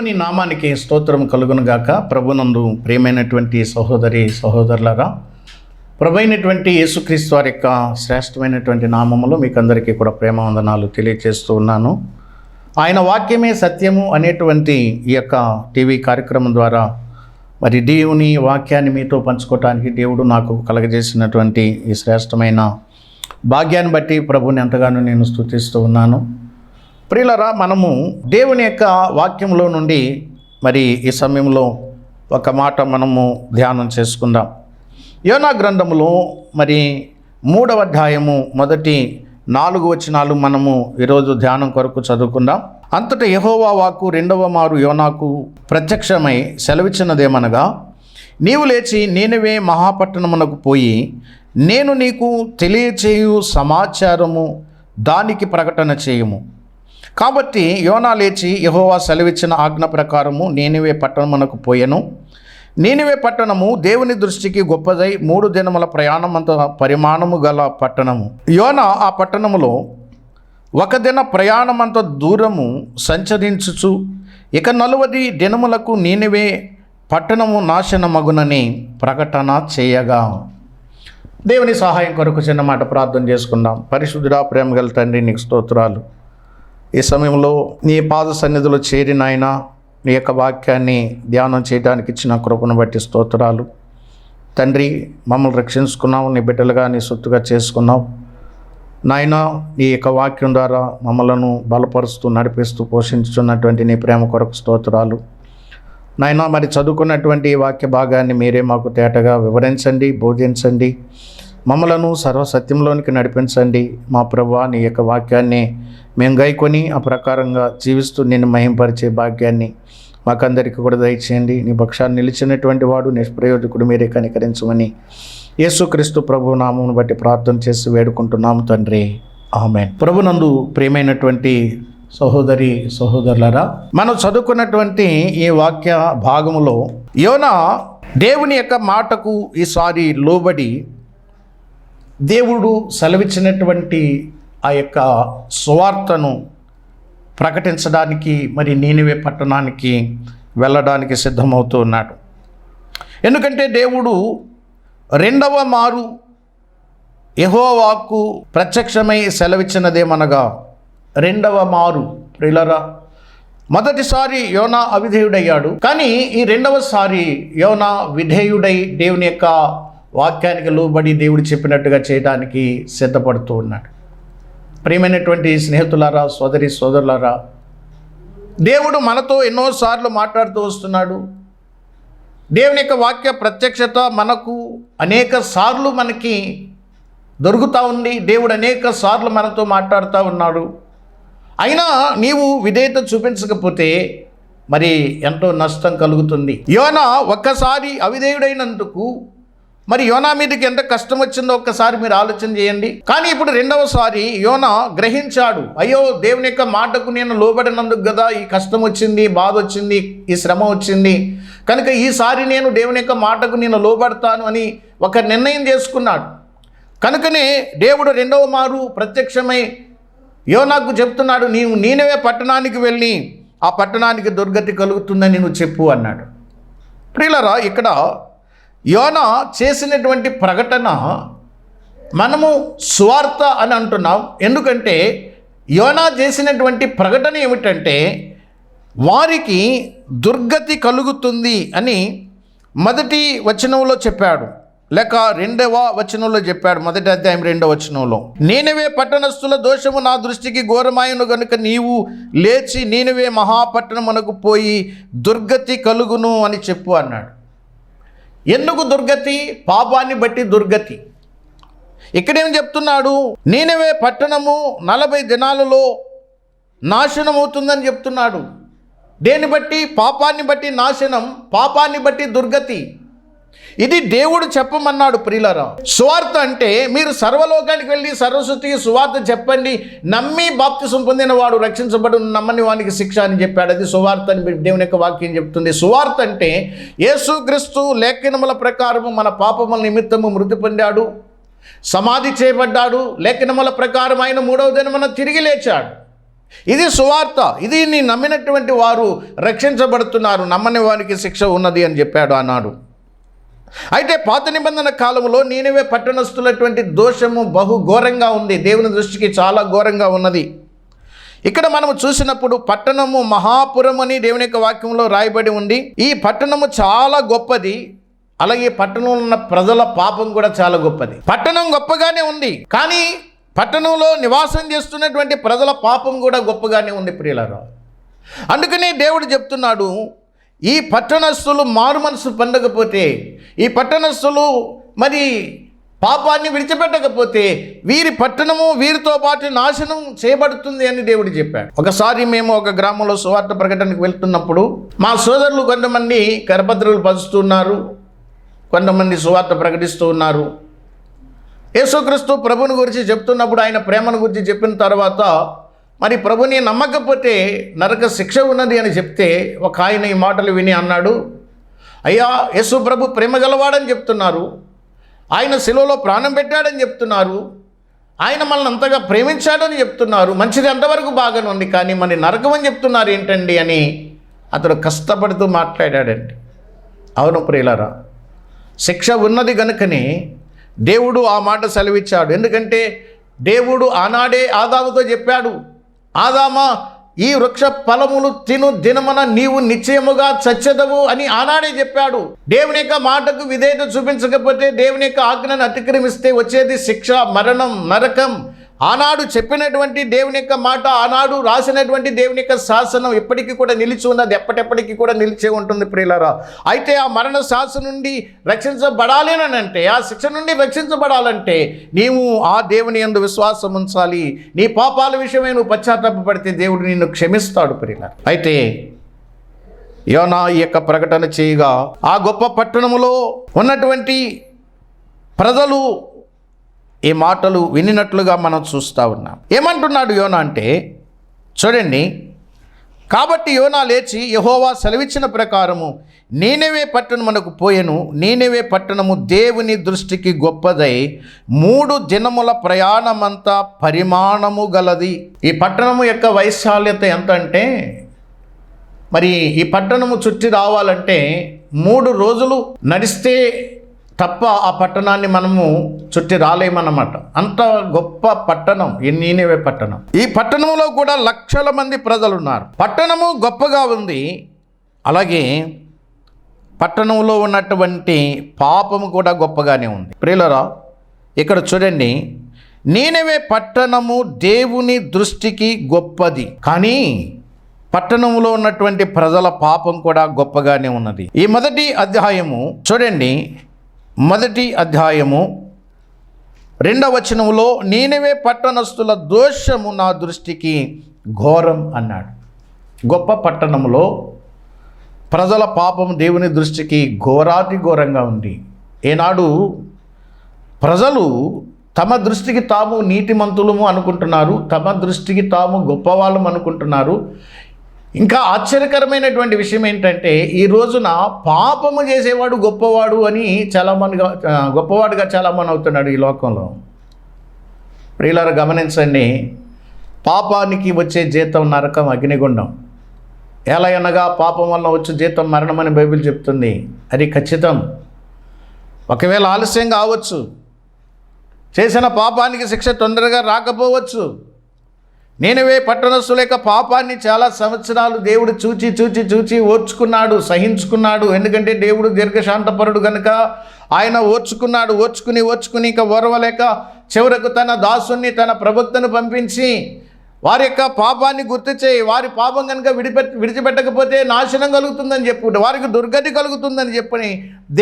దేవుని నామానికి స్తోత్రం కలుగును గాక. ప్రభునందు ప్రియమైనటువంటి సహోదరి సహోదరులారా, ప్రభైనటువంటి యేసుక్రీస్తు వారి యొక్క శ్రేష్టమైనటువంటి నామములో మీకు అందరికీ కూడా ప్రేమ వందనాలు తెలియజేస్తూ ఉన్నాను. ఆయన వాక్యమే సత్యము అనేటువంటి ఈ యొక్క టీవీ కార్యక్రమం ద్వారా మరి దేవుని వాక్యాన్ని మీతో పంచుకోవటానికి దేవుడు నాకు కలగజేసినటువంటి ఈ శ్రేష్టమైన భాగ్యాన్ని బట్టి ప్రభుని ఎంతగానో నేను స్తుతిస్తూ ఉన్నాను. ప్రియులరా, మనము దేవుని యొక్క వాక్యంలో నుండి మరి ఈ సమయంలో ఒక మాట మనము ధ్యానం చేసుకుందాం. యోనా గ్రంథములో మరి 3వ అధ్యాయము మొదటి 4 వచనాలు మనము ఈరోజు ధ్యానం కొరకు చదువుకుందాం. అంతటా యెహోవా వాక్కు 2వ మారు యోనాకు ప్రత్యక్షమై సెలవిచ్చినదేమనగా, నీవు లేచి నీనెవే మహాపట్టణమునకు పోయి నేను నీకు తెలియచేయు సమాచారము దానికి ప్రకటన చేయుము. కాబట్టి యోనా లేచి యెహోవా సెలవిచ్చిన ఆజ్ఞ ప్రకారము నీనెవే పట్టణమునకు పోయెను. నీనెవే పట్టణము దేవుని దృష్టికి గొప్పదై 3 దినముల ప్రయాణమంత పరిమాణము గల పట్టణము. యోనా ఆ పట్టణములో 1 దిన ప్రయాణమంత దూరము సంచరించుచు ఇక 40 దినములకు నీనెవే పట్టణము నాశనమగునని ప్రకటన చేయగా. దేవుని సహాయం కొరకు చిన్న మాట ప్రార్థన చేసుకుందాం. పరిశుద్ధుడా, ప్రేమ గల తండ్రి, నీకు స్తోత్రాలు. ఈ సమయంలో నీ పాద సన్నిధిలో చేరిన ఆయన నీ యొక్క వాక్యాన్ని ధ్యానం చేయడానికి ఇచ్చిన కృపను బట్టి స్తోత్రాలు. తండ్రి, మమ్మల్ని రక్షించుకున్నావు, నీ బిడ్డలుగా నీ సొత్తుగా చేసుకున్నావు. నాయన, నీ యొక్క వాక్యం ద్వారా మమ్మలను బలపరుస్తూ నడిపిస్తూ పోషించుతున్నటువంటి నీ ప్రేమ కొరకు స్తోత్రాలు. నాయన, మరి చదువుకున్నటువంటి ఈ వాక్య భాగాన్ని మీరే మాకు తేటగా వివరించండి, బోధించండి, మమ్మలను సర్వసత్యంలోనికి నడిపించండి. మా ప్రభువా, నీ యొక్క వాక్యాన్ని మేము గైకొని ఆ ప్రకారంగా జీవిస్తూ నిన్ను మహింపరిచే భాగ్యాన్ని మాకందరికీ కూడా దయచేయండి. నీ పక్షాన్ని నిలిచినటువంటి వాడు నిష్ప్రయోజకుడు మీరే కనికరించమని యేసుక్రీస్తు ప్రభు నామమును బట్టి ప్రార్థన చేసి వేడుకుంటున్నాము తండ్రి, ఆమేన్. ప్రభునందు ప్రియమైనటువంటి సహోదరి సహోదరులారా, మనం చదువుకున్నటువంటి ఈ వాక్య భాగములో యోనా దేవుని యొక్క మాటకు ఈసారి లోబడి దేవుడు సెలవిచ్చినటువంటి ఆ యొక్క సువార్తను ప్రకటించడానికి మరి నీనెవే పట్టణానికి వెళ్ళడానికి సిద్ధమవుతూ ఉన్నాడు. ఎందుకంటే దేవుడు 2వ మారు యెహోవాకు ప్రత్యక్షమై సెలవిచ్చినదేమనగా, 2వ మారు ప్రియులారా, మొదటిసారి యోనా అవిధేయుడయ్యాడు. కానీ ఈ 2వసారి యోనా విధేయుడై దేవుని యొక్క వాక్యానికి లోబడి దేవుడు చెప్పినట్టుగా చేయడానికి సిద్ధపడుతూ ఉన్నాడు. ప్రియమైనటువంటి స్నేహితులారా, సోదరి సోదరులారా, దేవుడు మనతో ఎన్నోసార్లు మాట్లాడుతూ వస్తున్నాడు. దేవుని యొక్క వాక్య ప్రత్యక్షత మనకు అనేక సార్లు మనకి దొరుకుతూ ఉంది. దేవుడు అనేక సార్లు మనతో మాట్లాడుతూ ఉన్నాడు. అయినా నీవు విధేయత చూపించకపోతే మరి ఎంతో నష్టం కలుగుతుంది. యోనా ఒక్కసారి అవిధేయుడైనందుకు మరి యోనా మీదకి ఎంత కష్టం వచ్చిందో ఒక్కసారి మీరు ఆలోచన చేయండి. కానీ ఇప్పుడు 2వసారి యోనా గ్రహించాడు, అయ్యో దేవుని యొక్క మాటకు నేను లోబడినందుకు కదా ఈ కష్టం వచ్చింది, బాధ వచ్చింది, ఈ శ్రమ వచ్చింది, కనుక ఈసారి నేను దేవుని యొక్క మాటకు నేను లోబడతాను అని ఒక నిర్ణయం చేసుకున్నాడు. కనుకనే దేవుడు 2వ మారు ప్రత్యక్షమై యోనాకు చెప్తున్నాడు, నీవు నీనెవే పట్టణానికి వెళ్ళి ఆ పట్టణానికి దుర్గతి కలుగుతుందని నువ్వు చెప్పు అన్నాడు. ప్రియులారా, ఇక్కడ యోనా చేసినటువంటి ప్రకటన మనము సువార్త అని అంటున్నాం. ఎందుకంటే యోనా చేసినటువంటి ప్రకటన ఏమిటంటే వారికి దుర్గతి కలుగుతుంది అని 1వ వచనంలో చెప్పాడు, లేక 2వ వచనంలో చెప్పాడు. 1వ అధ్యాయం 2వ వచనంలో, నీనెవే పట్టణస్థుల దోషము నా దృష్టికి ఘోరమాయను గనుక నీవు లేచి నీనెవే మహాపట్టణమునకు పోయి దుర్గతి కలుగును అని చెప్పు అన్నాడు. ఎందుకు దుర్గతి? పాపాన్ని బట్టి దుర్గతి. ఇక్కడేం చెప్తున్నాడు? నీనెవే పట్టణము 40 దినాలలో నాశనం అవుతుందని చెప్తున్నాడు. దేన్ని బట్టి? పాపాన్ని బట్టి నాశనం, పాపాన్ని బట్టి దుర్గతి. ఇది దేవుడు చెప్పమన్నాడు. ప్రియులారా, సువార్త అంటే మీరు సర్వలోకానికి వెళ్ళి సర్వశక్తికి సువార్త చెప్పండి, నమ్మి బాప్తిసం పొందిన వాడు రక్షించబడు, నమ్మని వానికి శిక్ష అని చెప్పాడు. అది సువార్త అని దేవుని యొక్క వాక్యం చెప్తుంది. సువార్త అంటే యేసుక్రీస్తు లేఖనముల ప్రకారము మన పాపముల నిమిత్తము మృతి పొందాడు, సమాధి చేయబడ్డాడు, లేఖనముల ప్రకారం ఆయన 3వ దినమున తిరిగి లేచాడు. ఇది సువార్త, ఇది నీ నమ్మినటువంటి వారు రక్షించబడుతున్నారు, నమ్మని వారికి శిక్ష ఉన్నది అని చెప్పాడు ఆనాడు. అయితే పాత నిబంధన కాలంలో నీనెవే పట్టణస్థులటువంటి దోషము బహు ఘోరంగా ఉంది, దేవుని దృష్టికి చాలా ఘోరంగా ఉన్నది. ఇక్కడ మనము చూసినప్పుడు పట్టణము మహాపురం అని దేవుని యొక్క వాక్యంలో రాయబడి ఉంది. ఈ పట్టణము చాలా గొప్పది, అలాగే పట్టణంలో ఉన్న ప్రజల పాపం కూడా చాలా గొప్పది. పట్టణం గొప్పగానే ఉంది, కానీ పట్టణంలో నివాసం చేస్తున్నటువంటి ప్రజల పాపం కూడా గొప్పగానే ఉంది ప్రియులారా. అందుకనే దేవుడు చెప్తున్నాడు, ఈ పట్టణస్థులు మారు మనసు పొందకపోతే, ఈ పట్టణస్థులు మరి పాపాన్ని విడిచిపెట్టకపోతే వీరి పట్టణము వీరితో పాటు నాశనం చేయబడుతుంది అని దేవుడు చెప్పాడు. ఒకసారి మేము ఒక గ్రామంలో సువార్త ప్రకటనకు వెళ్తున్నప్పుడు మా సోదరులు కొంతమంది కరపత్రాలు పంచుతున్నారు, కొంతమంది సువార్త ప్రకటిస్తూ ఉన్నారు. యేసుక్రీస్తు ప్రభుని గురించి చెప్తున్నప్పుడు, ఆయన ప్రేమను గురించి చెప్పిన తర్వాత మరి ప్రభుని నమ్మకపోతే నరక శిక్ష ఉన్నది అని చెప్తే ఒక ఆయన ఈ మాటలు విని అన్నాడు, అయ్యా యేసు ప్రభు ప్రేమ గలవాడని చెప్తున్నారు, ఆయన శిలువలో ప్రాణం పెట్టాడని చెప్తున్నారు, ఆయన మనల్ని అంతగా ప్రేమించాడని చెప్తున్నారు, మంచిది అంతవరకు బాగానే ఉంది, కానీ మరి నరకం అని చెప్తున్నారు ఏంటండి అని అతడు కష్టపడుతూ మాట్లాడాడండి. అవును ప్రియులారా, శిక్ష ఉన్నది కనుకనే దేవుడు ఆ మాట సెలవిచ్చాడు. ఎందుకంటే దేవుడు ఆనాడే ఆదాముతో చెప్పాడు, ఆదామా ఈ వృక్ష ఫలములు తిను దినమున నీవు నిశ్చయముగా చచ్చెదవు అని ఆనాడే చెప్పాడు. దేవుని యొక్క మాటకు విధేయత చూపించకపోతే, దేవుని యొక్క ఆజ్ఞను అతిక్రమిస్తే వచ్చేది శిక్ష, మరణం, నరకం. ఆనాడు చెప్పినటువంటి దేవుని యొక్క మాట, ఆనాడు రాసినటువంటి దేవుని యొక్క శాసనం ఎప్పటికీ కూడా నిలిచి ఉన్నది, ఎప్పటికీ కూడా నిలిచే ఉంటుంది ప్రియులారా. అయితే ఆ మరణ శాసనం నుండి రక్షించబడాలి అని అంటే, ఆ శిక్ష నుండి రక్షించబడాలంటే నీవు ఆ దేవుని యందు విశ్వాసం ఉంచాలి. నీ పాపాల విషయమై నువ్వు పశ్చాత్తాపపడితే దేవుడు నిన్ను క్షమిస్తాడు ప్రియులారా. అయితే యోనా ఈ యొక్క ప్రకటన చేయగా ఆ గొప్ప పట్టణములో ఉన్నటువంటి ప్రజలు ఈ మాటలు వినినట్లుగా మనం చూస్తూ ఉన్నాం. ఏమంటున్నాడు యోనా అంటే చూడండి, కాబట్టి యోనా లేచి యెహోవా సెలవిచ్చిన ప్రకారము నీనెవే పట్టణమునకు పోయెను. నీనెవే పట్టణము దేవుని దృష్టికి గొప్పదై 3 దినముల ప్రయాణమంతా పరిమాణము గలది. ఈ పట్టణము యొక్క వైశాల్యత ఎంత అంటే, మరి ఈ పట్టణము చుట్టి రావాలంటే 3 రోజులు నడిస్తే తప్ప ఆ పట్టణాన్ని మనము చుట్టి రాలేమన్నమాట. అంత గొప్ప పట్టణం ఈ నీనెవే పట్టణం. ఈ పట్టణంలో కూడా లక్షల మంది ప్రజలు ఉన్నారు. పట్టణము గొప్పగా ఉంది, అలాగే పట్టణంలో ఉన్నటువంటి పాపము కూడా గొప్పగానే ఉంది. ప్రియులారా, ఇక్కడ చూడండి, నీనెవే పట్టణము దేవుని దృష్టికి గొప్పది, కానీ పట్టణంలో ఉన్నటువంటి ప్రజల పాపం కూడా గొప్పగానే ఉన్నది. ఈ మొదటి అధ్యాయము చూడండి, మొదటి అధ్యాయము 2వ వచనములో నీనెవే పట్టణస్థుల దోషము నా దృష్టికి ఘోరం అన్నాడు. గొప్ప పట్టణంలో ప్రజల పాపం దేవుని దృష్టికి ఘోరాతి ఘోరంగా ఉంది. ఈనాడు ప్రజలు తమ దృష్టికి తాము నీతిమంతులము అనుకుంటున్నారు, తమ దృష్టికి తాము గొప్పవాళ్ళం అనుకుంటున్నారు. ఇంకా ఆశ్చర్యకరమైనటువంటి విషయం ఏంటంటే, ఈ రోజున పాపము చేసేవాడు గొప్పవాడు అని గొప్పవాడుగా చాలామంది అవుతున్నాడు ఈ లోకంలో. ప్రియులారా గమనించండి, పాపానికి వచ్చే జీతం నరకం, అగ్నిగుండం. ఎలా అనగా పాపం వల్ల వచ్చే జీతం మరణం అని బైబిల్ చెప్తుంది. అది ఖచ్చితం. ఒకవేళ ఆలస్యం కావచ్చు, చేసిన పాపానికి శిక్ష తొందరగా రాకపోవచ్చు. నీనెవే పట్టణస్థుల యొక్క పాపాన్ని చాలా సంవత్సరాలు దేవుడు చూచి ఓర్చుకున్నాడు, సహించుకున్నాడు. ఎందుకంటే దేవుడు దీర్ఘశాంతపరుడు కనుక ఆయన ఓర్చుకుని ఇక ఓర్వలేక చివరకు తన దాసుని, తన ప్రవక్తను పంపించి వారి యొక్క పాపాన్ని గుర్తు చేయి, వారి పాపం కనుక విడిచిపెట్టకపోతే నాశనం కలుగుతుందని చెప్పు, వారికి దుర్గతి కలుగుతుందని చెప్పని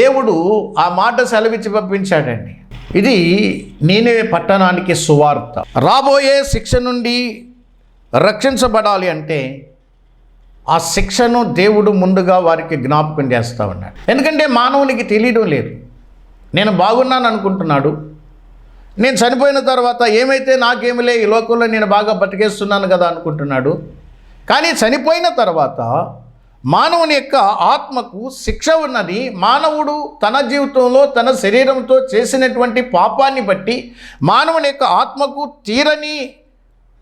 దేవుడు ఆ మాట సెలవిచ్చి పంపించాడండి. ఇది నీనెవే పట్టణానికి సువార్త. రాబోయే శిక్ష నుండి రక్షించబడాలి అంటే ఆ శిక్షను దేవుడు ముందుగా వారికి జ్ఞాపకం చేస్తూ ఉన్నాడు. ఎందుకంటే మానవునికి తెలియడం లేదు. నేను బాగున్నాను అనుకుంటున్నాడు, నేను చనిపోయిన తర్వాత ఏమైతే నాకేమిలే, ఈ లోకంలో నేను బాగా బతికేస్తున్నాను కదా అనుకుంటున్నాడు. కానీ చనిపోయిన తర్వాత మానవుని యొక్క ఆత్మకు శిక్ష ఉన్నది. మానవుడు తన జీవితంలో తన శరీరంతో చేసినటువంటి పాపాన్ని బట్టి మానవుని యొక్క ఆత్మకు తీరని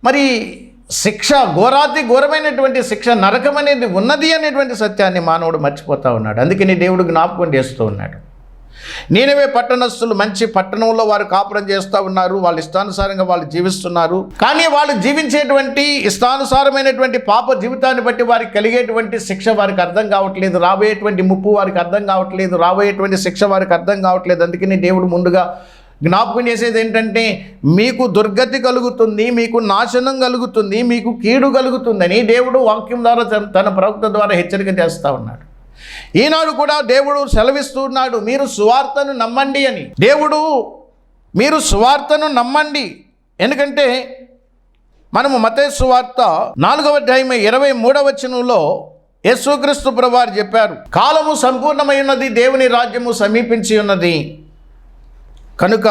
మరి శిక్ష, ఘోరాతి ఘోరమైనటువంటి శిక్ష, నరకం అనేది ఉన్నది అనేటువంటి సత్యాన్ని మానవుడు మర్చిపోతూ ఉన్నాడు. అందుకని దేవుడు జ్ఞాపకం చేస్తూ ఉన్నాడు. నీనెవే పట్టణస్థులు మంచి పట్టణంలో వారు కాపురం చేస్తూ ఉన్నారు, వాళ్ళ ఇష్టానుసారంగా వాళ్ళు జీవిస్తున్నారు. కానీ వాళ్ళు జీవించేటువంటి ఇష్టానుసారమైనటువంటి పాప జీవితాన్ని బట్టి వారికి కలిగేటువంటి శిక్ష వారికి అర్థం కావట్లేదు, రాబోయేటువంటి ముప్పు వారికి అర్థం కావట్లేదు, రాబోయేటువంటి శిక్ష వారికి అర్థం కావట్లేదు. అందుకని దేవుడు ముందుగా జ్ఞాపకం చేసేది ఏంటంటే, మీకు దుర్గతి కలుగుతుంది, మీకు నాశనం కలుగుతుంది, మీకు కీడు కలుగుతుందని దేవుడు వాక్యం ద్వారా తన ప్రవక్త ద్వారా హెచ్చరిక చేస్తూ ఉన్నాడు. ఈనాడు కూడా దేవుడు సెలవిస్తూ ఉన్నాడు, మీరు సువార్తను నమ్మండి అని. దేవుడు మీరు సువార్తను నమ్మండి. ఎందుకంటే మనము మత్తయి సువార్త 4వ అధ్యాయం 23వ వచనంలో యేసుక్రీస్తు ప్రభువారు చెప్పారు, కాలము సంపూర్ణమైనది, దేవుని రాజ్యము సమీపించి ఉన్నది, కనుక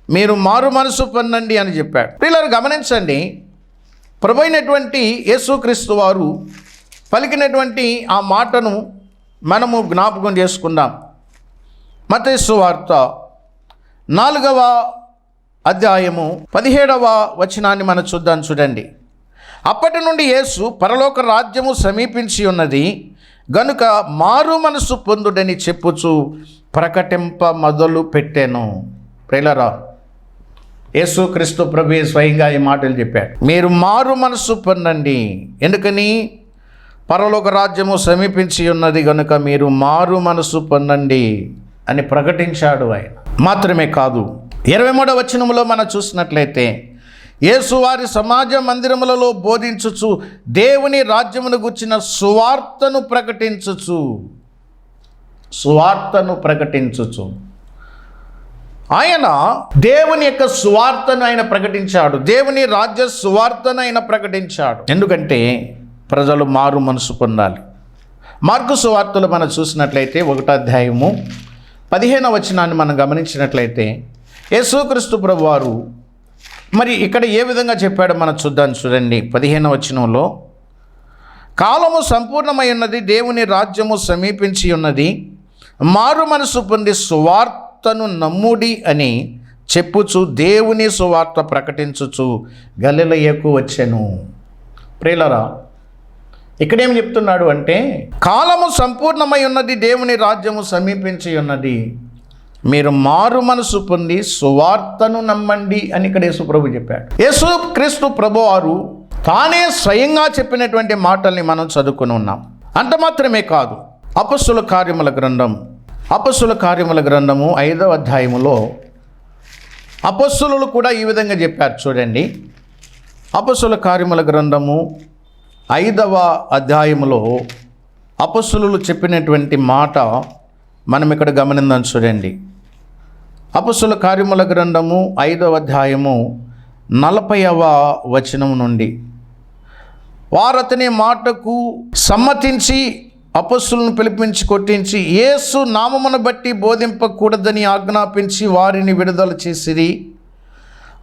మీరు మారు మనసు పొందండి అని చెప్పాడు. పిల్లలు గమనించండి, ప్రభువైనటువంటి యేసుక్రీస్తు వారు పలికినటువంటి ఆ మాటను మనము జ్ఞాపకం చేసుకుందాం. మత్తయి సువార్త 4వ అధ్యాయము 17వ వచనాన్ని మనం చూద్దాం. చూడండి, అప్పటి నుండి యేసు పరలోక రాజ్యము సమీపించి ఉన్నది గనుక మారు మనసు పొందుడని చెప్పుచు ప్రకటింప మొదలు పెట్టాను. ప్రియులారా, యేసుక్రీస్తు ప్రభువే స్వయంగా ఈ మాటలు చెప్పాడు, మీరు మారు మనసు పొందండి. ఎందుకని? పరలోక రాజ్యము సమీపించి ఉన్నది గనుక మీరు మారు మనసు పొందండి అని ప్రకటించాడు ఆయన. మాత్రమే కాదు, 23వ వచనములో మనం చూసినట్లయితే, యేసు వారి సమాజ మందిరములలో బోధించుచు దేవుని రాజ్యమును గుర్చిన సువార్తను ప్రకటించుచు ఆయన దేవుని యొక్క సువార్తను ఆయన ప్రకటించాడు, దేవుని రాజ్య సువార్తను ఆయన ప్రకటించాడు. ఎందుకంటే ప్రజలు మారు మనసు పొందాలి. మార్కు సువార్తలు మనం చూసినట్లయితే 1వ అధ్యాయము 15వ వచనాన్ని మనం గమనించినట్లయితే, యేసుక్రీస్తు ప్రభువారు మరి ఇక్కడ ఏ విధంగా చెప్పాడో మనం చూద్దాం. చూడండి, 15వ వచనంలో, కాలము సంపూర్ణమై ఉన్నది, దేవుని రాజ్యము సమీపించి ఉన్నది, మారు మనసు పొంది సువార్తను నమ్ముడి అని చెప్పుచు దేవుని సువార్త ప్రకటించుచు గలిలయకు వచ్చెను. ప్రియులారా, ఇక్కడేం చెప్తున్నాడు అంటే, కాలము సంపూర్ణమై ఉన్నది, దేవుని రాజ్యము సమీపించి ఉన్నది, మీరు మారు మనసు పొంది సువార్తను నమ్మండి అని ఇక్కడ యేసుప్రభు చెప్పాడు. యేసుక్రీస్తు ప్రభువారు తానే స్వయంగా చెప్పినటువంటి మాటల్ని మనం చదువుకుని ఉన్నాం. అంత మాత్రమే కాదు, అపొస్తలుల కార్యముల గ్రంథము 5వ అధ్యాయములో అపొస్తలులు కూడా ఈ విధంగా చెప్పారు. చూడండి, అపొస్తలుల కార్యముల గ్రంథము 5వ అధ్యాయములో అపొస్తలులు చెప్పినటువంటి మాట మనం ఇక్కడ గమనిందాం. చూడండి, అపొస్తలుల కార్యముల గ్రంథము 5వ అధ్యాయము 40వ వచనం నుండి, వారతని మాటకు సమ్మతించి అపొస్తలులను పిలిపించి కొట్టించి యేసు నామమును బట్టి బోధింపకూడదని ఆజ్ఞాపించి వారిని విడుదల చేసిరి.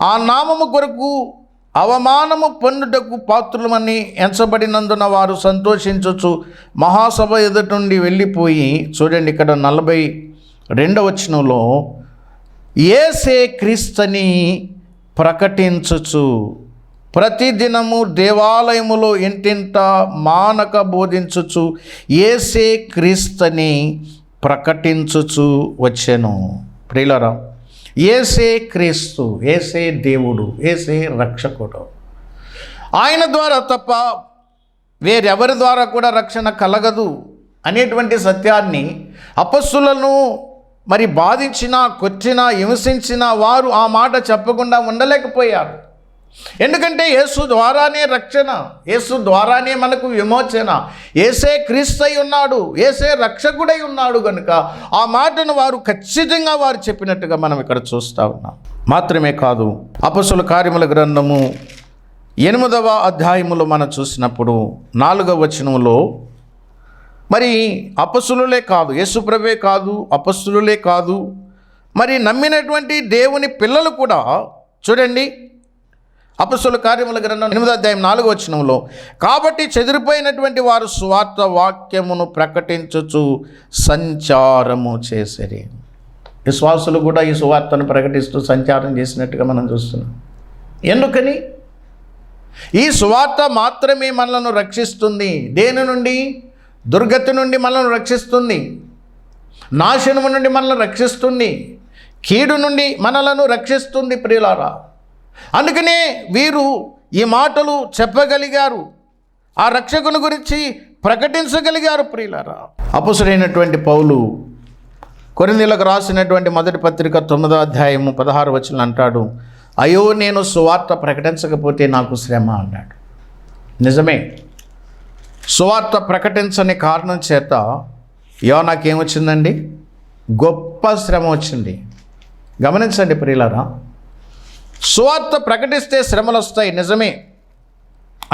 ఆ నామము కొరకు అవమానము పొందుటకు పాత్రులమని ఎంచబడినందున వారు సంతోషించవచ్చు మహాసభ ఎదుటి నుండి వెళ్ళిపోయి, చూడండి ఇక్కడ 42వ వచనంలో, యేసే క్రీస్తుని ప్రకటించుచు ప్రతిదినము దేవాలయములో ఇంటింట మానక బోధించుచు యేసే క్రీస్తుని ప్రకటించుచు వచ్చెను. ప్రియులారా, యేసే క్రీస్తు, యేసే దేవుడు, యేసే రక్షకుడు. ఆయన ద్వారా తప్ప వేరెవరి ద్వారా కూడా రక్షణ కలగదు అనేటువంటి సత్యాన్ని అపొస్తలులను మరి బాధించినా, కొట్టినా, హింసించినా వారు ఆ మాట చెప్పకుండా ఉండలేకపోయారు. ఎందుకంటే యేసు ద్వారానే రక్షణ, యేసు ద్వారానే మనకు విమోచన, యేసే క్రీస్తై ఉన్నాడు, యేసే రక్షకుడై ఉన్నాడు కనుక ఆ మాటను వారు ఖచ్చితంగా వారు చెప్పినట్టుగా మనం ఇక్కడ చూస్తూ ఉన్నాం. మాత్రమే కాదు, అపొస్తలుల కార్యముల గ్రంథము 8వ అధ్యాయములో మనం చూసినప్పుడు 4వ వచనంలో, మరి అపొస్తలులే కాదు, యేసుప్రభువే కాదు, అపొస్తలులే కాదు, మరి నమ్మినటువంటి దేవుని పిల్లలు కూడా చూడండి, అపొస్తలుల కార్యముల గ్రంథం 8వ అధ్యాయం 4వ వచనంలో, కాబట్టి చెదిరిపోయినటువంటి వారు సువార్త వాక్యమును ప్రకటించుచు సంచారము చేసిరి. విశ్వాసులు కూడా ఈ సువార్తను ప్రకటిస్తూ సంచారం చేసినట్టుగా మనం చూస్తున్నాం. ఎందుకని? ఈ సువార్త మాత్రమే మనలను రక్షిస్తుంది. దేని నుండి? దుర్గతి నుండి మనల్ని రక్షిస్తుంది, నాశనము నుండి మనల్ని రక్షిస్తుంది, కీడు నుండి మనలను రక్షిస్తుంది ప్రియులారా. అందుకనే వీరు ఈ మాటలు చెప్పగలిగారు, ఆ రక్షకుని గురించి ప్రకటించగలిగారు ప్రియులారా. అపొస్తలుడైనటువంటి పౌలు కొరింథీయులకు రాసినటువంటి మొదటి పత్రిక 9వ అధ్యాయము 16వ వచనం అంటాడు, అయ్యో నేను సువార్త ప్రకటించకపోతే నాకు శ్రమ అన్నాడు. నిజమే, సువార్త ప్రకటించని కారణం చేత యోనాకేమొచ్చిందండి? గొప్ప శ్రమ వచ్చింది. గమనించండి ప్రియులారా, సువార్త ప్రకటిస్తే శ్రమలు వస్తాయి, నిజమే.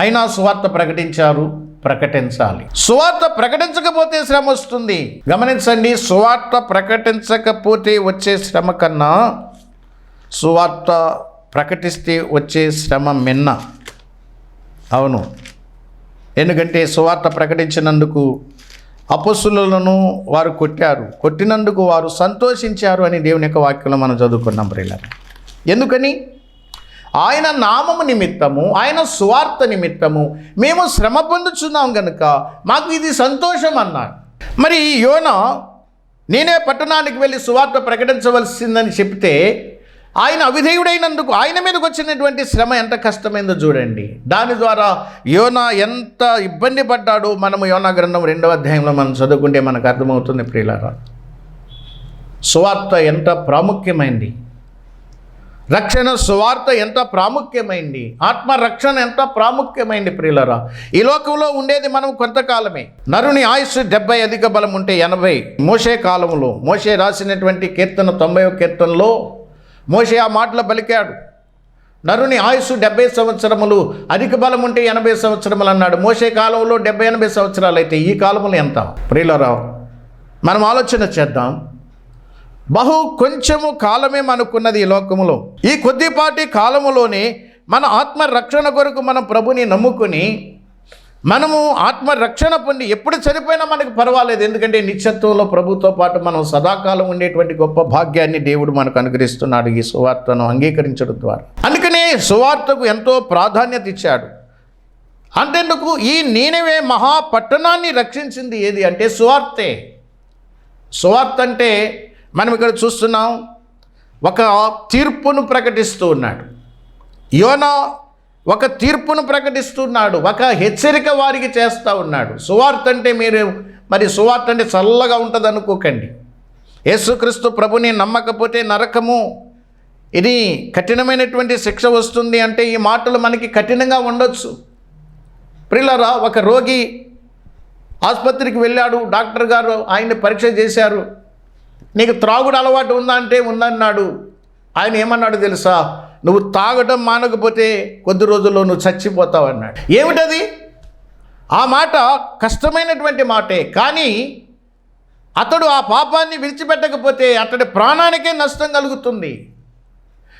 అయినా సువార్త ప్రకటించారు, ప్రకటించాలి. సువార్త ప్రకటించకపోతే శ్రమ వస్తుంది. గమనించండి, సువార్త ప్రకటించకపోతే వచ్చే శ్రమ కన్నా సువార్త ప్రకటిస్తే వచ్చే శ్రమ మిన్న. అవును, ఎందుకంటే సువార్త ప్రకటించినందుకు అపొస్తలులను వారు కొట్టినందుకు వారు సంతోషించారు అని దేవుని యొక్క వాక్యంలో మనం చదువుకున్నాం ప్రియులారా. ఎందుకని? ఆయన నామము నిమిత్తము, ఆయన సువార్త నిమిత్తము మేము శ్రమ పొందుచున్నాం కనుక మాకు ఇది సంతోషం అన్నాడు. మరి యోనా నేనే పట్టణానికి వెళ్ళి సువార్త ప్రకటించవలసిందని చెప్తే ఆయన అవిధేయుడైనందుకు ఆయన మీదకి వచ్చినటువంటి శ్రమ ఎంత కష్టమైందో చూడండి. దాని ద్వారా యోనా ఎంత ఇబ్బంది పడ్డాడో మనము యోనా గ్రంథం 2వ అధ్యాయంలో మనం చదువుకుంటే మనకు అర్థమవుతుంది ప్రియులారా. సువార్త ఎంత ప్రాముఖ్యమైంది, రక్షణ సువార్త ఎంత ప్రాముఖ్యమైంది, ఆత్మరక్షణ ఎంత ప్రాముఖ్యమైంది ప్రియులారా. ఈ లోకంలో ఉండేది మనం కొంతకాలమే. నరుని ఆయుస్సు 70, అధిక బలం ఉంటే 80. మోషే కాలంలో మోషే రాసినటువంటి కీర్తన 90వ కీర్తనలో మోషే ఆ మాటలు పలికాడు. నరుని ఆయుస్సు 70 సంవత్సరములు, అధిక బలం ఉంటే 80 సంవత్సరములు అన్నాడు. మోషే కాలంలో 70-80 సంవత్సరాలు అయితే ఈ కాలంలో ఎంత ప్రియులారా? మనం ఆలోచన చేద్దాం. బహు కొంచెము కాలమే మనకున్నది ఈ లోకములో. ఈ కొద్దిపాటి కాలములోనే మన ఆత్మరక్షణ కొరకు మనం ప్రభుని నమ్ముకుని మనము ఆత్మరక్షణ పొంది ఎప్పుడు చనిపోయినా మనకు పర్వాలేదు. ఎందుకంటే నిత్యత్వంలో ప్రభుతో పాటు మనం సదాకాలం ఉండేటువంటి గొప్ప భాగ్యాన్ని దేవుడు మనకు అనుగ్రహిస్తున్నాడు ఈ సువార్తను అంగీకరించడం ద్వారా. అందుకనే సువార్తకు ఎంతో ప్రాధాన్యత ఇచ్చాడు. అంతేందుకు ఈ నీనెవే మహాపట్టణాన్ని రక్షించింది ఏది అంటే సువార్తే. సువార్త అంటే మనం ఇక్కడ చూస్తున్నాం, ఒక తీర్పును ప్రకటిస్తూ ఉన్నాడు యోనా. ఒక తీర్పును ప్రకటిస్తున్నాడు, ఒక హెచ్చరిక వారికి చేస్తూ ఉన్నాడు. సువార్త అంటే మరి సువార్త అంటే చల్లగా ఉంటుంది అనుకోకండి. యేసుక్రీస్తు ప్రభుని నమ్మకపోతే నరకము, ఇది కఠినమైనటువంటి శిక్ష వస్తుంది అంటే ఈ మాటలు మనకి కఠినంగా ఉండొచ్చు ప్రియులారా. ఒక రోగి ఆసుపత్రికి వెళ్ళాడు, డాక్టర్ గారు ఆయన్ని పరీక్ష చేశారు. నీకు త్రాగుడు అలవాటు ఉందా అంటే ఉందన్నాడు. ఆయన ఏమన్నాడు తెలుసా? నువ్వు తాగడం మానకపోతే కొద్ది రోజుల్లో నువ్వు చచ్చిపోతావు అన్నాడు. ఏమిటది? ఆ మాట కష్టమైనటువంటి మాటే, కానీ అతడు ఆ పాపాన్ని విడిచిపెట్టకపోతే అతడి ప్రాణానికే నష్టం కలుగుతుంది.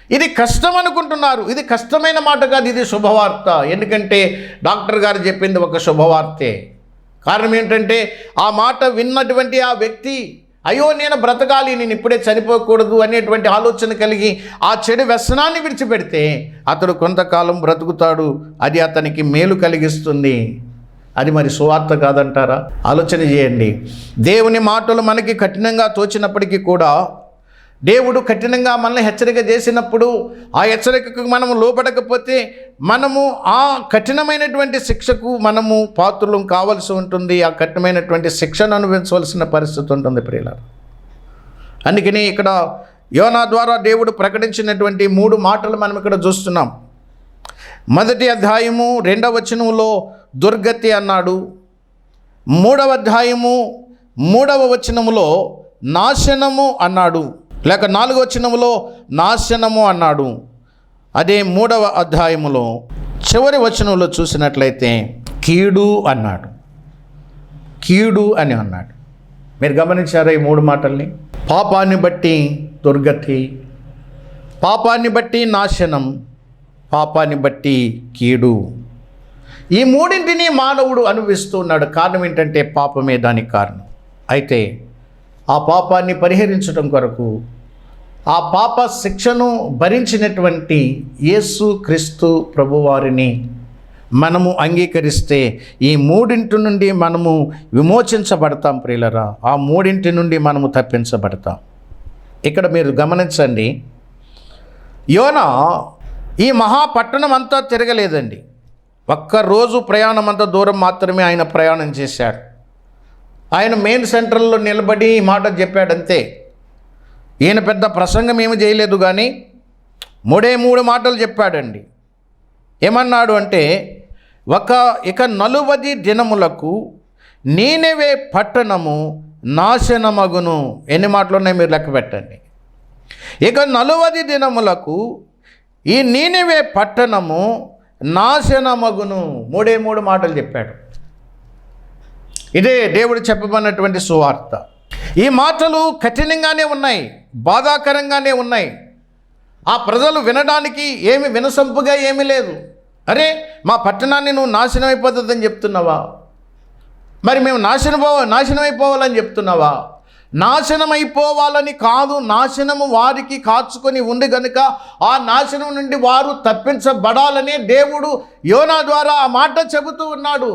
ఇది కష్టం అనుకుంటున్నారు, ఇది కష్టమైన మాట కాదు, ఇది శుభవార్త. ఎందుకంటే డాక్టర్ గారు చెప్పింది ఒక శుభవార్తే. కారణం ఏంటంటే ఆ మాట విన్నటువంటి ఆ వ్యక్తి అయ్యో నేను బ్రతకాలి, నేను ఇప్పుడే చనిపోకూడదు అనేటువంటి ఆలోచన కలిగి ఆ చెడు వ్యసనాన్ని విడిచిపెడితే అతడు కొంతకాలం బ్రతుకుతాడు, అది అతనికి మేలు కలిగిస్తుంది. అది మరి సువార్త కాదంటారా? ఆలోచన చేయండి. దేవుని మాటలు మనకి కఠినంగా తోచినప్పటికీ కూడా, దేవుడు కఠినంగా మనల్ని హెచ్చరిక చేసినప్పుడు ఆ హెచ్చరికకు మనము లోపడకపోతే మనము ఆ కఠినమైనటువంటి శిక్షకు మనము పాత్రులం కావాల్సి ఉంటుంది. ఆ కఠినమైనటువంటి శిక్షను అనుభవించవలసిన పరిస్థితి ఉంటుంది ప్రియులారా. అందుకని ఇక్కడ యోనా ద్వారా దేవుడు ప్రకటించినటువంటి 3 మాటలు మనం ఇక్కడ చూస్తున్నాం. మొదటి అధ్యాయము 2వ వచనంలో దుర్గతి అన్నాడు. 3వ అధ్యాయము 3వ వచనములో నాశనము అన్నాడు, లేక 4వ వచనములో నాశనము అన్నాడు. అదే 3వ అధ్యాయములో చివరి వచనంలో చూసినట్లయితే కీడు అన్నాడు. కీడు అని అన్నాడు. మీరు గమనించారా ఈ 3 మాటల్ని? పాపాన్ని బట్టి దుర్గతి, పాపాన్ని బట్టి నాశనం, పాపాన్ని బట్టి కీడు. ఈ 3ంటిని మానవుడు అనుభవిస్తూ ఉన్నాడు. కారణం ఏంటంటే పాపమే దానికి కారణం. అయితే ఆ పాపాన్ని పరిహరించడం కొరకు, ఆ పాప శిక్షను భరించినటువంటి యేసు క్రీస్తు ప్రభువారిని మనము అంగీకరిస్తే ఈ మూడింటి నుండి మనము విమోచించబడతాం ప్రియులరా. ఆ మూడింటి నుండి మనము తప్పించబడతాం. ఇక్కడ మీరు గమనించండి, యోనా ఈ మహాపట్టణం అంతా తిరగలేదండి. ఒక్కరోజు ప్రయాణం అంత దూరం మాత్రమే ఆయన ప్రయాణం చేశాడు. ఆయన మెయిన్ సెంటర్లో నిలబడి ఈ మాట చెప్పాడంతే. ఈయన పెద్ద ప్రసంగం ఏమి చేయలేదు, కానీ మూడు మాటలు చెప్పాడండి. ఏమన్నాడు అంటే, ఇక 40 దినములకు నీనెవే పట్టణము నాశనమగును. ఎన్ని మాటలు ఉన్నాయి మీరు లెక్క పెట్టండి. ఇక 40 దినములకు ఈ నీనెవే పట్టణము నాశనమగును. మూడు మాటలు చెప్పాడు. ఇదే దేవుడు చెప్పమన్నటువంటి సువార్త. ఈ మాటలు కఠినంగానే ఉన్నాయి, బాధాకరంగానే ఉన్నాయి. ఆ ప్రజలు వినడానికి ఏమి వినసొంపుగా ఏమీ లేదు. అరే, మా పట్టణాన్ని నువ్వు నాశనం అయిపోతుందని చెప్తున్నావా? మరి మేము నాశనం అయిపోవాలని చెప్తున్నావా? నాశనం అయిపోవాలని కాదు, నాశనము వారికి కాచుకొని ఉంది గనుక ఆ నాశనం నుండి వారు తప్పించబడాలని దేవుడు యోనా ద్వారా ఆ మాట చెబుతూ ఉన్నాడు.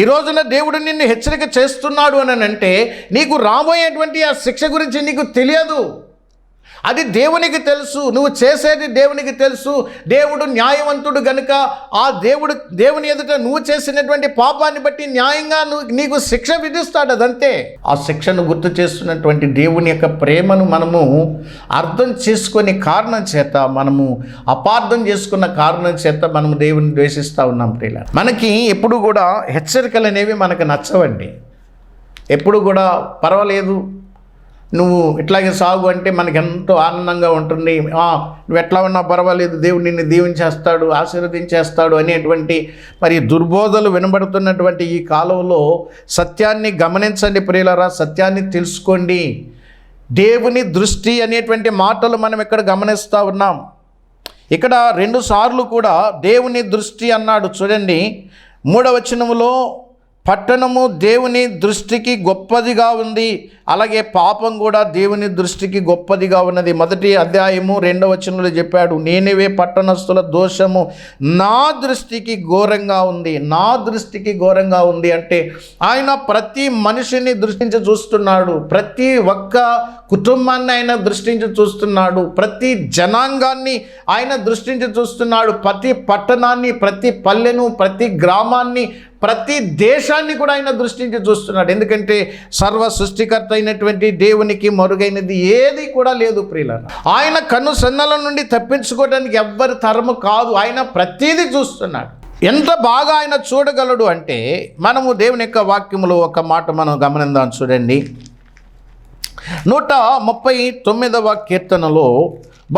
ఈ రోజున దేవుడు నిన్ను హెచ్చరిక చేస్తున్నాడు అని అంటే, నీకు రాబోయేటువంటి ఆ శిక్ష గురించి నీకు తెలియదు. అది దేవునికి తెలుసు, నువ్వు చేసేది దేవునికి తెలుసు. దేవుడు న్యాయవంతుడు గనుక ఆ దేవుని ఎదుట నువ్వు చేసినటువంటి పాపాన్ని బట్టి న్యాయంగా నీకు శిక్ష విధిస్తాడు. అదంతే. ఆ శిక్షను గుర్తు చేస్తున్నటువంటి దేవుని యొక్క ప్రేమను మనము అర్థం చేసుకునే కారణం చేత, మనము అపార్థం చేసుకున్న కారణం చేత మనము దేవుని ద్వేషిస్తూ ఉన్నాం ప్రియులారా. మనకి ఎప్పుడు కూడా హెచ్చరికలు అనేవి మనకు నచ్చవండి. ఎప్పుడు కూడా పర్వాలేదు, నువ్వు ఇట్లాగే సాగు అంటే మనకి ఎంతో ఆనందంగా ఉంటుంది. నువ్వు ఎట్లా ఉన్నా పర్వాలేదు, దేవుడు నిన్ను దీవించేస్తాడు, ఆశీర్వదించేస్తాడు అనేటువంటి మరి దుర్బోధలు వినబడుతున్నటువంటి ఈ కాలంలో సత్యాన్ని గమనించండి ప్రియులారా, సత్యాన్ని తెలుసుకోండి. దేవుని దృష్టి అనేటువంటి మాటలు మనం ఇక్కడ గమనిస్తూ ఉన్నాం. ఇక్కడ 2 సార్లు కూడా దేవుని దృష్టి అన్నాడు. చూడండి, 3వ వచనములో పట్టణము దేవుని దృష్టికి గొప్పదిగా ఉంది, అలాగే పాపం కూడా దేవుని దృష్టికి గొప్పదిగా ఉన్నది. 1వ అధ్యాయము 2వ వచనంలో చెప్పాడు, నీనెవే పట్టణస్థుల దోషము నా దృష్టికి ఘోరంగా ఉంది. నా దృష్టికి ఘోరంగా ఉంది అంటే ఆయన ప్రతి మనిషిని దృష్టించి చూస్తున్నాడు, ప్రతి ఒక్క కుటుంబాన్ని ఆయన దృష్టించి చూస్తున్నాడు, ప్రతి జనాంగాన్ని ఆయన దృష్టించి చూస్తున్నాడు, ప్రతి పట్టణాన్ని, ప్రతి పల్లెను, ప్రతి గ్రామాన్ని, ప్రతి దేశాన్ని కూడా ఆయన దృష్టించి చూస్తున్నాడు. ఎందుకంటే సర్వ సృష్టికర్త అయినటువంటి దేవునికి మరుగైనది ఏది కూడా లేదు ప్రియులారా. ఆయన కన్ను సన్నల నుండి తప్పించుకోవడానికి ఎవ్వరి తరము కాదు. ఆయన ప్రతిదీ చూస్తున్నాడు. ఎంత బాగా ఆయన చూడగలడు అంటే, మనము దేవుని యొక్క వాక్యములో ఒక మాట మనం గమనిద్దాం. చూడండి, 139వ కీర్తనలో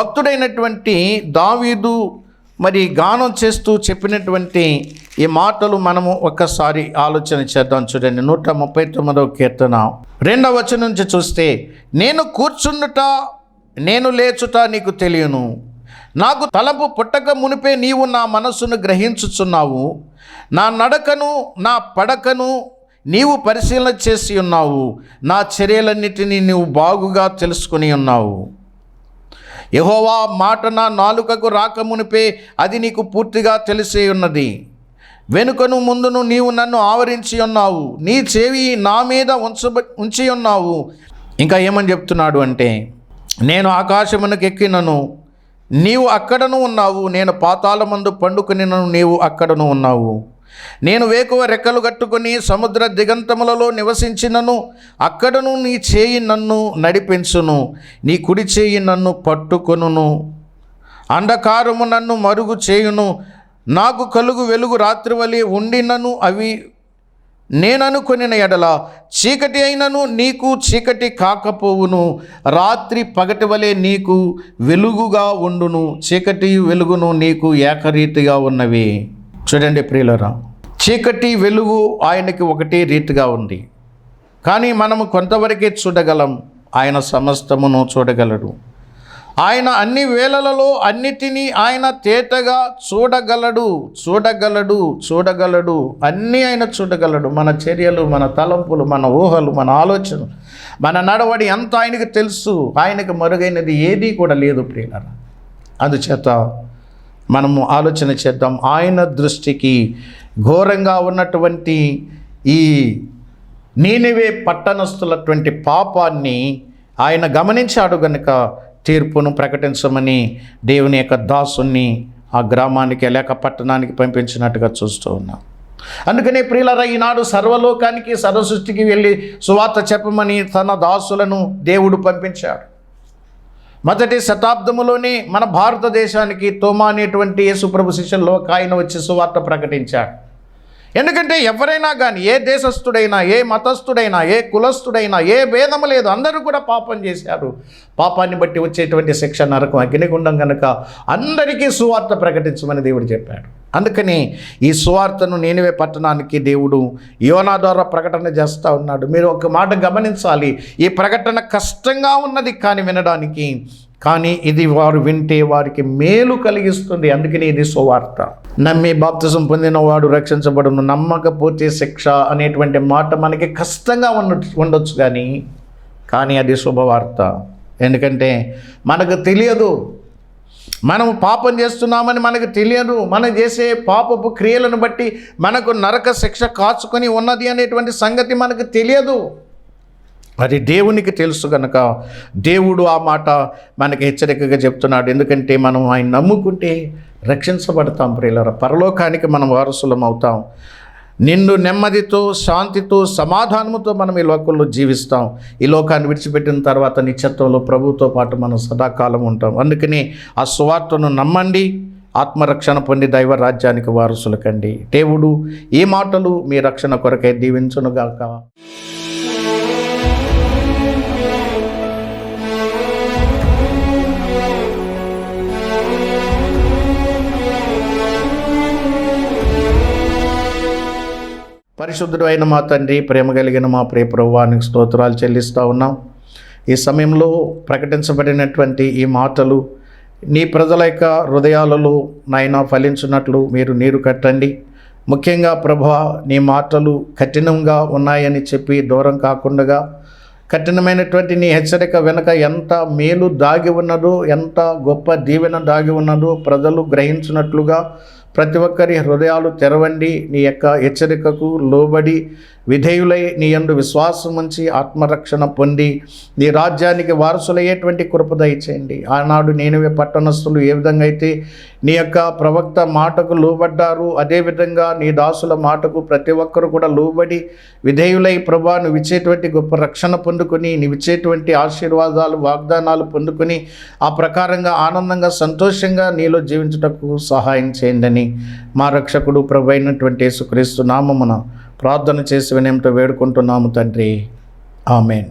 భక్తుడైనటువంటి దావీదు మరి గానం చేస్తూ చెప్పినటువంటి ఈ మాటలు మనము ఒక్కసారి ఆలోచన చేద్దాం. చూడండి, 139వ కీర్తన 2వ వచనం నుంచి చూస్తే, నేను కూర్చుండుట నేను లేచుట నీకు తెలియను, నాకు తలంపు పుట్టక మునిపే నీవు నా మనస్సును గ్రహించుచున్నావు, నా నడకను నా పడకను నీవు పరిశీలన చేసి ఉన్నావు, నా చర్యలన్నిటినీ నీవు బాగుగా తెలుసుకుని ఉన్నావు. యెహోవా మాట నా నాలుకకు రాకమునిపే అది నీకు పూర్తిగా తెలిసే ఉన్నది. వెనుకను ముందును నీవు నన్ను ఆవరించి ఉన్నావు, నీ చెవి నా మీద ఉంచి ఉన్నావు. ఇంకా ఏమని చెప్తున్నాడు అంటే, నేను ఆకాశమునకు ఎక్కినను నీవు అక్కడను ఉన్నావు, నేను పాతాళమందు పండుకొనినను నీవు అక్కడను ఉన్నావు. నేను వేకువ రెక్కలు కట్టుకొని సముద్ర దిగంతములలో నివసించినను అక్కడను నీ చేయి నన్ను నడిపించును, నీ కుడి చేయి నన్ను పట్టుకొనును. అంధకారము నన్ను మరుగు చేయును, నాకు కలుగు వెలుగు రాత్రి వలె ఉండినను అవి నేననుకొనిన ఎడల చీకటి అయినను నీకు చీకటి కాకపోవును, రాత్రి పగటి వలె నీకు వెలుగుగా ఉండును, చీకటి వెలుగును నీకు ఏకరీతిగా ఉన్నవి. చూడండి ప్రియులరా, చీకటి వెలుగు ఆయనకి ఒకటే రీతిగా ఉంది, కానీ మనము కొంతవరకే చూడగలం. ఆయన సమస్తమును చూడగలడు. ఆయన అన్ని వేళలలో అన్నిటినీ ఆయన తేటగా చూడగలడు. అన్నీ ఆయన చూడగలడు. మన చర్యలు, మన తలంపులు, మన ఊహలు, మన ఆలోచనలు, మన నడవడి అంతా ఆయనకు తెలుసు. ఆయనకు మరుగైనది ఏదీ కూడా లేదు ప్రియులారా. అందుచేత మనము ఆలోచన చేద్దాం. ఆయన దృష్టికి ఘోరంగా ఉన్నటువంటి ఈ నీనెవే పట్టణస్థులటువంటి పాపాన్ని ఆయన గమనించాడు గనుక తీర్పును ప్రకటించమని దేవుని యొక్క దాసుని ఆ గ్రామానికి లేక పట్టణానికి పంపించినట్టుగా చూస్తూ ఉన్నాం. అందుకనే ప్రియులారా, ఈనాడు సర్వలోకానికి సర్వసృష్టికి వెళ్ళి సువార్త చెప్పమని తన దాసులను దేవుడు పంపించాడు. మొదటి శతాబ్దములోనే మన భారతదేశానికి తోమా అనేటువంటి యేసుప్రభు శిష్యుల్లో ఒక ఆయన వచ్చి సువార్త ప్రకటించాడు. ఎందుకంటే ఎవరైనా కానీ, ఏ దేశస్థుడైనా, ఏ మతస్థుడైనా, ఏ కులస్థుడైనా, ఏ భేదము లేదు, అందరూ కూడా పాపం చేశారు. పాపాన్ని బట్టి వచ్చేటువంటి శిక్ష నరకం, అగ్నిగుండం కనుక అందరికీ సువార్త ప్రకటించమని దేవుడు చెప్పాడు. అందుకని ఈ సువార్తను నీనెవే పట్టణానికి దేవుడు యోనా ద్వారా ప్రకటన చేస్తూ ఉన్నాడు. మీరు ఒక మాట గమనించాలి, ఈ ప్రకటన కష్టంగా ఉన్నది కానీ వినడానికి, కానీ ఇది వారు వింటే వారికి మేలు కలిగిస్తుంది. అందుకని ఇది సువార్త. నమ్మి బాప్తిసం పొందిన వాడు రక్షించబడును, నమ్మకపోతే శిక్ష అనేటువంటి మాట మనకి కష్టంగా ఉండొచ్చు కానీ అది శుభవార్త. ఎందుకంటే మనకు తెలియదు, మనం పాపం చేస్తున్నామని మనకు తెలియదు. మనం చేసే పాపపు క్రియలను బట్టి మనకు నరక శిక్ష కాచుకొని ఉన్నది అనేటువంటి సంగతి మనకు తెలియదు. అది దేవునికి తెలుసు కనుక దేవుడు ఆ మాట మనకి హెచ్చరికగా చెప్తున్నాడు. ఎందుకంటే మనం ఆయన నమ్ముకుంటే రక్షించబడతాం ప్రియులారా, పరలోకానికి మనం వారసులం అవుతాం. నిండు నెమ్మదితో, శాంతితో, సమాధానముతో మనం ఈ లోకంలో జీవిస్తాం. ఈ లోకాన్ని విడిచిపెట్టిన తర్వాత నిత్యత్వంలో ప్రభువుతో పాటు మనం సదాకాలం ఉంటాం. అందుకని ఆ సువార్తను నమ్మండి, ఆత్మరక్షణ పొంది దైవ రాజ్యానికి వారసులు కండి. దేవుడు ఈ మాటలు మీ రక్షణ కొరకై దీవించునుగాక. పరిశుద్ధుడు అయిన మా తండ్రి, ప్రేమ కలిగిన మా ప్రియ ప్రభువానికి స్తోత్రాలు చెల్లిస్తూ ఉన్నాం. ఈ సమయంలో ప్రకటించబడినటువంటి ఈ మాటలు నీ ప్రజల యొక్క హృదయాలలో నాయన ఫలించినట్లు మీరు నీరు కట్టండి. ముఖ్యంగా ప్రభువా, నీ మాటలు కఠినంగా ఉన్నాయని చెప్పి దూరం కాకుండా, కఠినమైనటువంటి నీ హెచ్చరిక వెనుక ఎంత మేలు దాగి ఉన్నదో, ఎంత గొప్ప దీవెన దాగి ఉన్నదో ప్రజలు గ్రహించినట్లుగా ప్రతి ఒక్కరి హృదయాలు తెరవండి. నీ యొక్క హెచ్చరికకు లోబడి విధేయులై నీ యందు విశ్వాసం ఉంచి ఆత్మరక్షణ పొంది నీ రాజ్యానికి వారసులయ్యేటువంటి కృప దయచేయండి. ఆనాడు నీనెవే పట్టణస్థులు ఏ విధంగా అయితే నీ యొక్క ప్రవక్త మాటకు లోబడ్డారు, అదేవిధంగా నీ దాసుల మాటకు ప్రతి ఒక్కరు కూడా లోబడి విధేయులై ప్రభా నువ్వు ఇచ్చేటువంటి గొప్ప రక్షణ పొందుకొని, నువ్వు ఇచ్చేటువంటి ఆశీర్వాదాలు, వాగ్దానాలు పొందుకొని ఆ ప్రకారంగా ఆనందంగా సంతోషంగా నీలో జీవించుటకు సహాయం చేయండి. మా రక్షకుడు ప్రభు అయినటువంటి యేసుక్రీస్తు నామమున ప్రార్థన చేసి వినయంతో వేడుకుంటున్నాము తండ్రి. ఆమేన్.